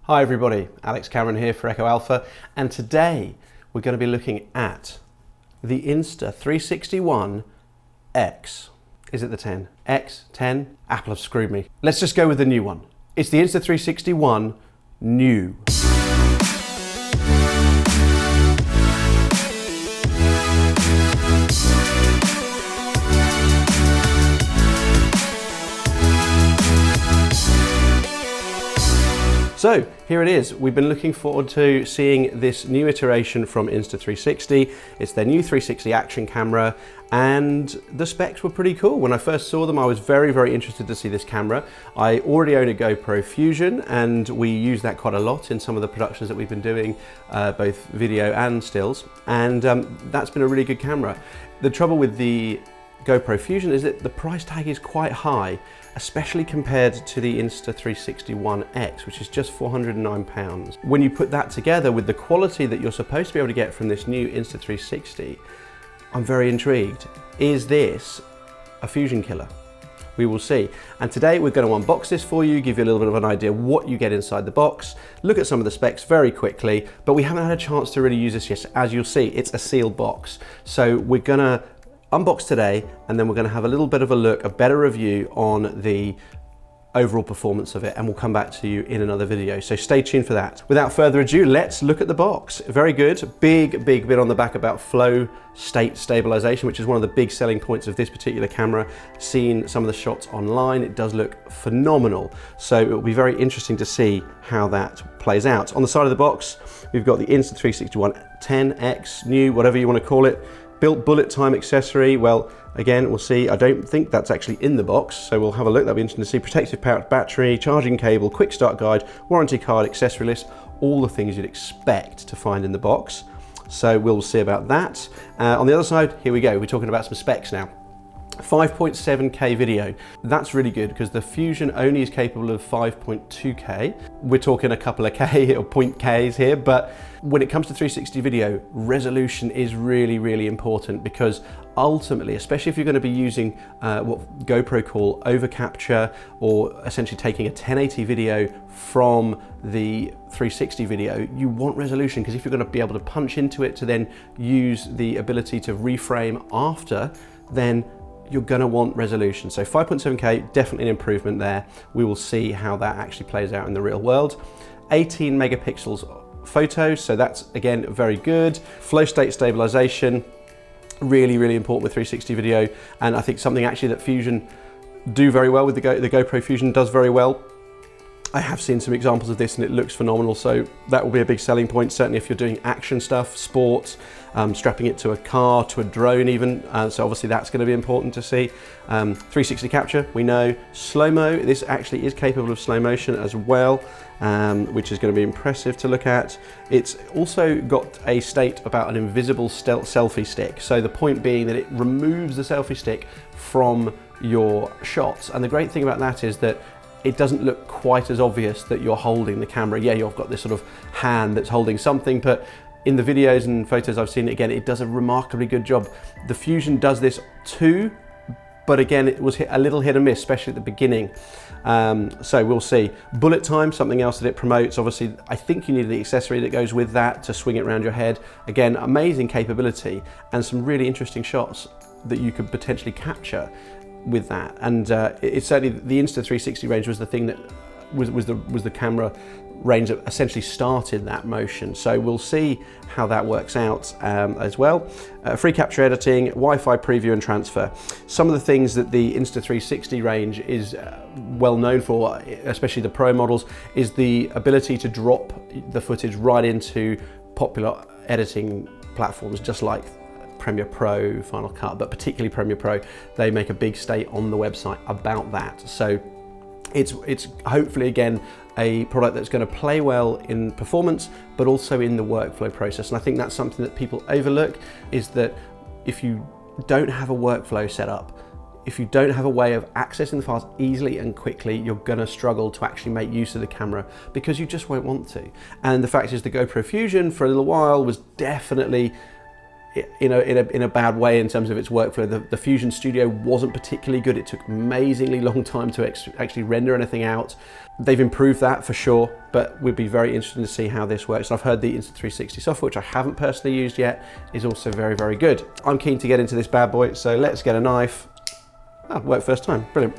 Hi everybody, Alex Cameron here for Echo Alpha, and today we're going to be looking at the Insta360 ONE X. Is it the 10? X? 10? Apple have screwed me. Let's just go with the new one. It's the Insta360 ONE New. So here it is. We've been looking forward to seeing this new iteration from Insta360. It's their new 360 action camera, and the specs were pretty cool. When I first saw them, I was very, very interested to see this camera. I already own a GoPro Fusion, and we use that quite a lot in some of the productions that we've been doing, both video and stills, and that's been a really good camera. The trouble with the GoPro Fusion is that the price tag is quite high, especially compared to the Insta360 ONE X, which is just £409. When you put that together with the quality that you're supposed to be able to get from this new Insta360, I'm very intrigued. Is this a Fusion killer? We will see. And today we're going to unbox this for you, give you a little bit of an idea what you get inside the box, look at some of the specs very quickly, but we haven't had a chance to really use this yet. As you'll see, it's a sealed box. So we're going to unbox today, and then we're going to have a little bit of a look, a better review on the overall performance of it, and we'll come back to you in another video, so stay tuned for that. Without further ado, let's look at the box. Very good. Big bit on the back about flow state stabilization, which is one of the big selling points of this particular camera. Seen some of the shots online, it does look phenomenal, so it will be very interesting to see how that plays out. On the side of the box, we've got the Insta360 ONE 10X new, whatever you want to call it. Built bullet time accessory. Well, again, we'll see. I don't think that's actually in the box, so we'll have a look. That'll be interesting to see. Protective pouch battery, charging cable, quick start guide, warranty card, accessory list, all the things you'd expect to find in the box. So we'll see about that. On the other side, here we go. We're talking about some specs now. 5.7K video. That's really good because the Fusion only is capable of 5.2K. We're talking a couple of K or point Ks here, but when it comes to 360 video, resolution is really, really important, because ultimately, especially if you're going to be using what GoPro call over capture, or essentially taking a 1080 video from the 360 video, you want resolution, because if you're going to be able to punch into it to then use the ability to reframe after, then you're going to want resolution. So 5.7K, definitely an improvement there. We will see how that actually plays out in the real world. 18 megapixels photos, so that's again very good. Flow state stabilization, really, really important with 360 video, and I think something actually that Fusion do very well with the GoPro Fusion does very well. I have seen some examples of this and it looks phenomenal, so that will be a big selling point, certainly if you're doing action stuff, sports, strapping it to a car, to a drone even, so obviously that's going to be important to see. 360 capture, we know. Slow-mo, this actually is capable of slow motion as well, which is going to be impressive to look at. It's also got a state about an invisible selfie stick, so the point being that it removes the selfie stick from your shots, and the great thing about that is that it doesn't look quite as obvious that you're holding the camera. Yeah, you've got this sort of hand that's holding something, but in the videos and photos I've seen, again, it does a remarkably good job. The Fusion does this too, but again, it was a little hit and miss, especially at the beginning. So we'll see. Bullet time, something else that it promotes. Obviously, I think you need the accessory that goes with that to swing it around your head. Again, amazing capability and some really interesting shots that you could potentially capture with that, and it's certainly the Insta360 range was the thing that was the camera range that essentially started that motion. So we'll see how that works out as well. Free capture editing, Wi-Fi preview and transfer. Some of the things that the Insta360 range is well known for, especially the Pro models, is the ability to drop the footage right into popular editing platforms, just like Premiere Pro, Final Cut, but particularly Premiere Pro. They make a big state on the website about that. So it's hopefully again a product that's going to play well in performance, but also in the workflow process. And I think that's something that people overlook, is that if you don't have a workflow set up, if you don't have a way of accessing the files easily and quickly, you're going to struggle to actually make use of the camera, because you just won't want to. And the fact is, the GoPro Fusion for a little while was definitely in a bad way in terms of its workflow. The Fusion Studio wasn't particularly good. It took amazingly long time to actually render anything out. They've improved that for sure, but we'd be very interested to see how this works. I've heard the Insta360 software, which I haven't personally used yet, is also very, very good. I'm keen to get into this bad boy, so let's get a knife. Oh, worked first time, brilliant.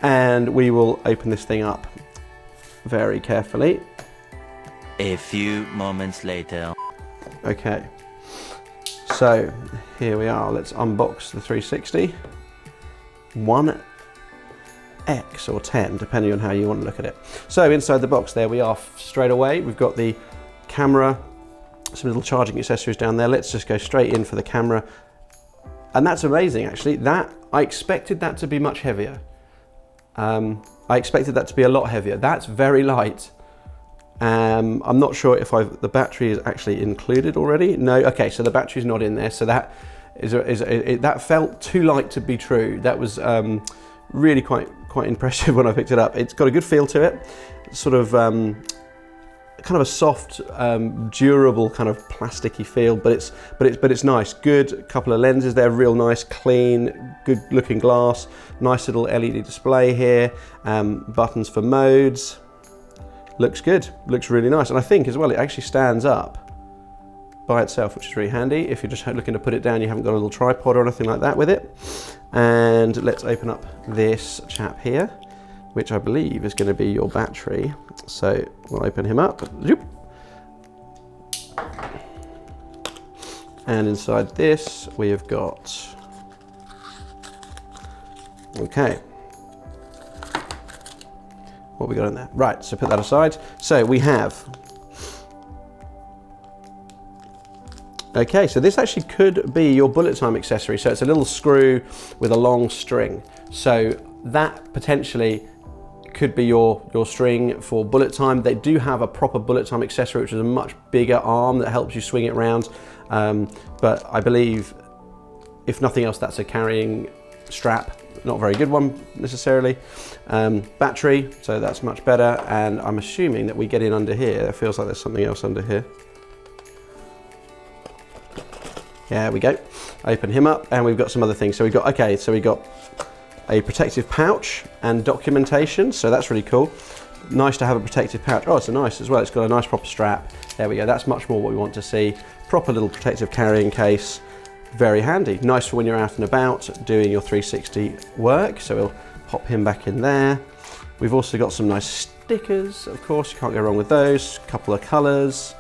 And we will open this thing up very carefully. A few moments later. Okay, so here we are. Let's unbox the 360 ONE X or 10, depending on how you want to look at it. So inside the box, there we are straight away. We've got the camera, some little charging accessories down there. Let's just go straight in for the camera. And that's amazing, actually. I expected that to be much heavier. I expected that to be a lot heavier. That's very light. I'm not sure if the battery is actually included already. No, okay, so the battery's not in there. So that that felt too light to be true. That was really quite impressive when I picked it up. It's got a good feel to it. Sort of kind of a soft, durable kind of plasticky feel, but it's nice. Good couple of lenses there, real nice, clean, good looking glass. Nice little LED display here. Buttons for modes. Looks good, looks really nice. And I think as well, it actually stands up by itself, which is really handy. If you're just looking to put it down, you haven't got a little tripod or anything like that with it. And let's open up this chap here, which I believe is going to be your battery. So we'll open him up. And inside this, we have got, okay. What we got in there? Right, so put that aside. So we have, okay, so this actually could be your bullet time accessory. So it's a little screw with a long string. So that potentially could be your string for bullet time. They do have a proper bullet time accessory, which is a much bigger arm that helps you swing it around. But I believe, if nothing else, that's a carrying strap. Not a very good one necessarily. Battery, so that's much better. And I'm assuming that we get in under here. It feels like there's something else under here. There we go. Open him up, and we've got some other things. So we've got, okay, so we got a protective pouch and documentation. So that's really cool. Nice to have a protective pouch. Oh, it's a nice as well. It's got a nice proper strap. There we go. That's much more what we want to see. Proper little protective carrying case. Very handy. Nice for when you're out and about doing your 360 work. So we'll pop him back in there. We've also got some nice stickers, of course, you can't go wrong with those. A couple of colors,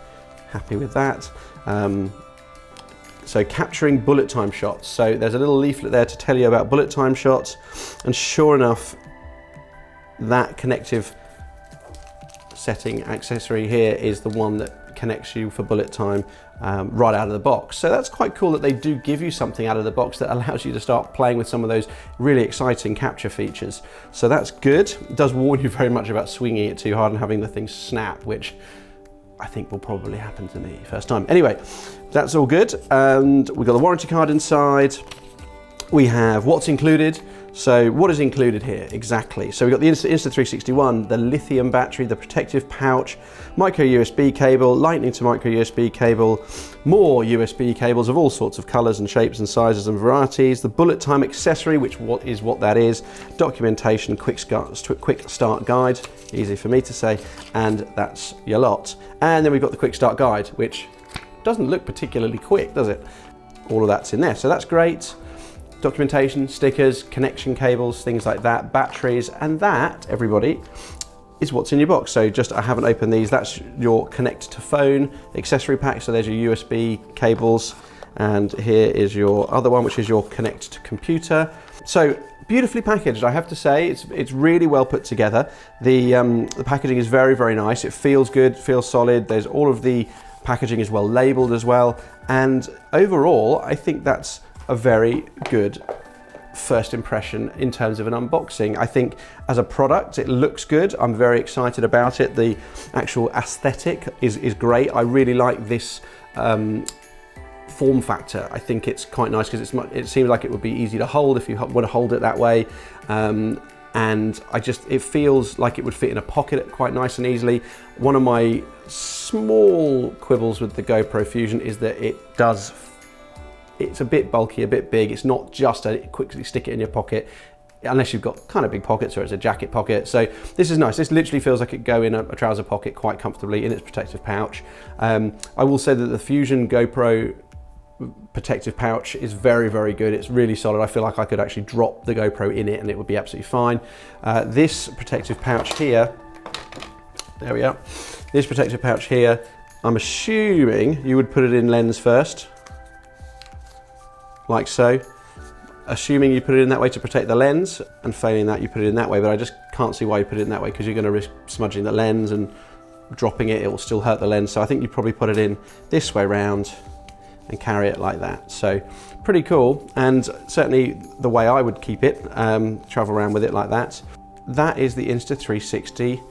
happy with that. So capturing bullet time shots. So there's a little leaflet there to tell you about bullet time shots. And sure enough, that connective setting accessory here is the one that connects you for bullet time right out of the box. So that's quite cool that they do give you something out of the box that allows you to start playing with some of those really exciting capture features. So that's good. It does warn you very much about swinging it too hard and having the thing snap, which I think will probably happen to me first time. Anyway, that's all good. And we've got the warranty card inside. We have what's included. So what is included here exactly? So we've got the Insta360 ONE, the lithium battery, the protective pouch, micro USB cable, lightning to micro USB cable, more USB cables of all sorts of colors and shapes and sizes and varieties, the bullet time accessory, which is what that is, documentation, quick start guide, easy for me to say, and that's your lot. And then we've got the quick start guide, which doesn't look particularly quick, does it? All of that's in there, so that's great. Documentation, stickers, connection cables, things like that, batteries, and that, everybody, is what's in your box. So just, I haven't opened these, that's your connect to phone accessory pack. So there's your USB cables, and here is your other one, which is your connect to computer. So beautifully packaged, I have to say. It's really well put together. The packaging is very, very nice. It feels good, feels solid. There's all of the packaging is well labeled as well. And overall, I think that's a very good first impression in terms of an unboxing. I think as a product, it looks good. I'm very excited about it. The actual aesthetic is great. I really like this form factor. I think it's quite nice because it seems like it would be easy to hold if you want to hold it that way. And it feels like it would fit in a pocket quite nice and easily. One of my small quibbles with the GoPro Fusion is that it does it's a bit bulky, a bit big. It's not just a quickly stick it in your pocket, unless you've got kind of big pockets or it's a jacket pocket. So this is nice. This literally feels like it go in a trouser pocket quite comfortably in its protective pouch. I will say that the Fusion GoPro protective pouch is very, very good. It's really solid. I feel like I could actually drop the GoPro in it and it would be absolutely fine. This protective pouch here, there we are. This protective pouch here, I'm assuming you would put it in lens first, like so. Assuming you put it in that way to protect the lens, and failing that you put it in that way, but I just can't see why you put it in that way, because you're going to risk smudging the lens and dropping it, it will still hurt the lens. So I think you probably put it in this way round and carry it like that. So pretty cool, and certainly the way I would keep it, travel around with it like that. That is the Insta360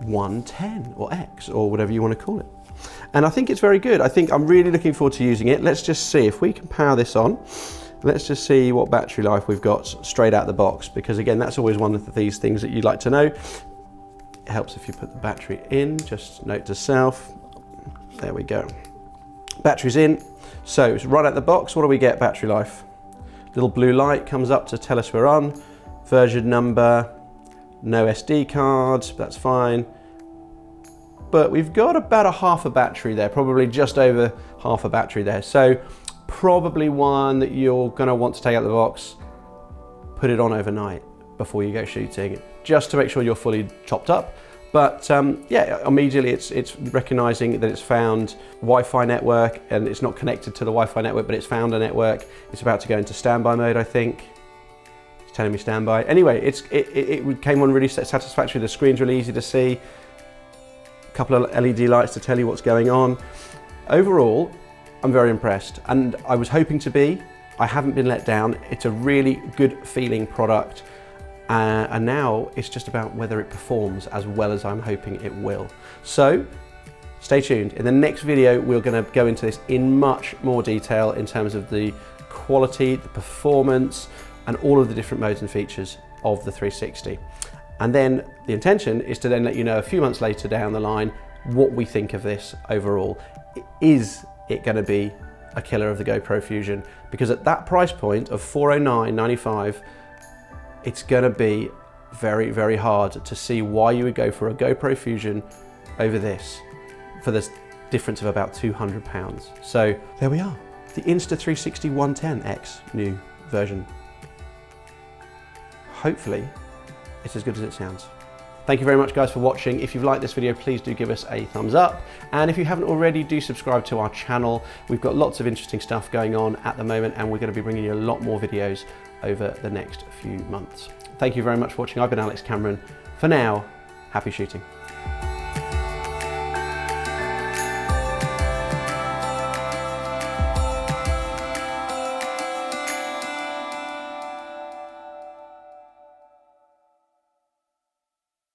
ONE X or X, or whatever you want to call it. And I think it's very good. I'm really looking forward to using it. Let's just see if we can power this on. Let's just see what battery life we've got straight out the box, because again, that's always one of these things that you'd like to know. It helps if you put the battery in, just note to self. There we go. Battery's in. So it's right out the box. What do we get battery life? Little blue light comes up to tell us we're on. Version number, no SD cards, that's fine. But we've got about a half a battery there, probably just over half a battery there. So probably one that you're gonna want to take out the box, put it on overnight before you go shooting, just to make sure you're fully topped up. But yeah, immediately it's recognizing that it's found Wi-Fi network, and it's not connected to the Wi-Fi network, but it's found a network. It's about to go into standby mode, I think. It's telling me standby. Anyway, it came on really satisfactory. The screen's really easy to see. A couple of LED lights to tell you what's going on. Overall, I'm very impressed, and I was hoping to be. I haven't been let down. It's a really good feeling product, and now it's just about whether it performs as well as I'm hoping it will. So stay tuned. In the next video, we're going to go into this in much more detail in terms of the quality, the performance, and all of the different modes and features of the 360. And then the intention is to then let you know a few months later down the line what we think of this overall. Is it going to be a killer of the GoPro Fusion? Because at that price point of $409.95, it's going to be very, very hard to see why you would go for a GoPro Fusion over this for this difference of about £200. So there we are, the Insta360 ONE X new version. Hopefully it's as good as it sounds. Thank you very much, guys, for watching. If you've liked this video, please do give us a thumbs up. And if you haven't already, do subscribe to our channel. We've got lots of interesting stuff going on at the moment, and we're going to be bringing you a lot more videos over the next few months. Thank you very much for watching. I've been Alex Cameron. For now, happy shooting.